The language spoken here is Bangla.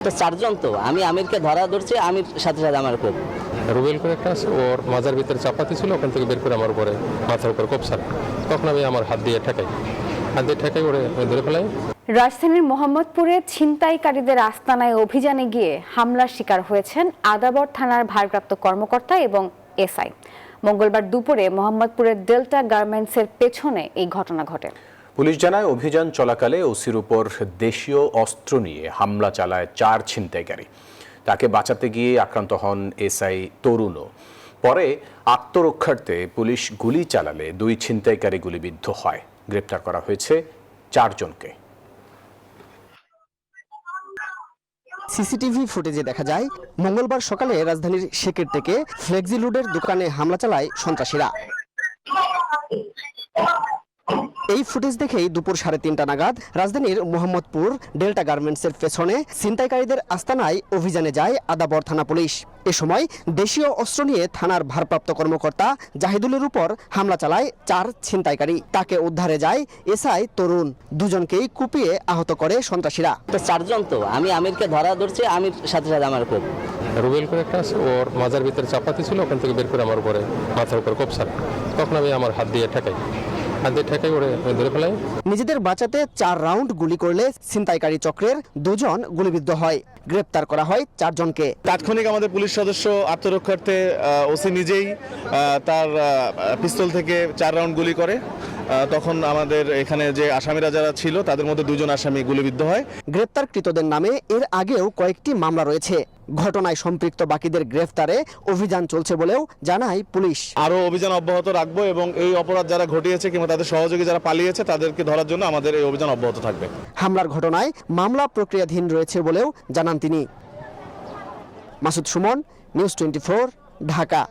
তো চারজন, তো আমি আমিরকে ধরা ধরছি, আমির সাথে সাথে আমার খুব রুবেল করে একটা আছে, ওর মাজার ভিতরে চাপাতি ছিল, ওখান থেকে বের করে আমার উপরে মাথার উপর কোপসার। তখন আমি আমার হাত দিয়ে ঠেকাই ওরে ধরে ফেলাই। রাজধানীর মোহাম্মদপুরে ছিনতাইকারীদের আস্তানায় অভিযানে গিয়ে হামলার শিকার হয়েছেন আদাবর থানার ভারপ্রাপ্ত কর্মকর্তা এবং এসআই। মঙ্গলবার দুপুরে মোহাম্মদপুরের ডেল্টা গার্মেন্টসের পেছনে এই ঘটনা ঘটে। পুলিশ জানায়, অভিযান চলাকালে ওসির উপর দেশীয় অস্ত্র নিয়ে হামলা চালায় 4 ছিনতাইকারী। তাকে বাঁচাতে গিয়ে আক্রান্ত হন এসআই তরুণও। পরে আত্মরক্ষার্থে পুলিশ গুলি চালালে 2 ছিনতাইকারী গুলিবিদ্ধ হয়। গ্রেপ্তার করা হয়েছে 4 জনকে। সিসিটিভি ফুটেজে দেখা যায়, মঙ্গলবার সকালে রাজধানীর শেকের থেকে ফ্লেক্সিলুডের দোকানে হামলা চালায় সন্ত্রাসীরা। এই ফুটেজ দেখেই দুপুর 3:30 নাগাদ রাজধানীর মোহাম্মদপুর ডেল্টা গার্মেন্টসের পেছনে ছিনতাইকারীদের আস্তানায় অভিযানে যায় আদাবর থানা পুলিশ। এ সময় দেশীয় অস্ত্র নিয়ে থানার ভারপ্রাপ্ত কর্মকর্তা জাহিদুলের উপর হামলা চালায় 4 ছিনতাইকারী। তাকে উদ্ধারে যায় এসআই তরুণ। দুজনকেই কুপিয়ে আহত করে সন্ত্রাসীরা। তো চারজন, তো আমি আমিরকে ধরা ধরছি, আমির সাথে সাথে আমার খুব রুবেল করে একটা আছে, ওর মাজার ভিতরে চাপাতি ছিল, ওখান থেকে বের করে আমার উপরে মাথার উপর কোপসার। তখন আমি আমার হাত দিয়ে ঠেকাই ওরে ধরে ফেলাই। নিজেদের বাঁচাতে 4 রাউন্ড গুলি করলে ছিনতাইকারী চক্রের 2 জন গুলিবিদ্ধ হয়। গ্রেপ্তার করা হয় 4 জনকে। তাৎক্ষণিক আমাদের পুলিশ সদস্য আত্মরক্ষার্থে ওসি নিজেই তার পিস্তল থেকে 4 রাউন্ড গুলি করে। তখন আমাদের এখানে যে আসামিরা যারা ছিল তাদের মধ্যে 2 জন আসামি গুলিবিদ্ধ হয়। গ্রেপ্তারকৃতদের নামে এর আগেও কয়েকটি মামলা রয়েছে। ঘটনায় সম্পৃক্ত বাকিদের গ্রেফতারে অভিযান চলছে বলেও জানায় পুলিশ। আরও অভিযান অব্যাহত রাখবো এবং এই অপরাধ যারা ঘটিয়েছে কিংবা তাদের সহযোগী যারা পালিয়েছে তাদেরকে ধরার জন্য আমাদের এই অভিযান অব্যাহত থাকবে। হামলার ঘটনায় মামলা প্রক্রিয়াধীন রয়েছে বলেও জানান তিনি। মাসুদ সুমন, নিউজ 24, ঢাকা।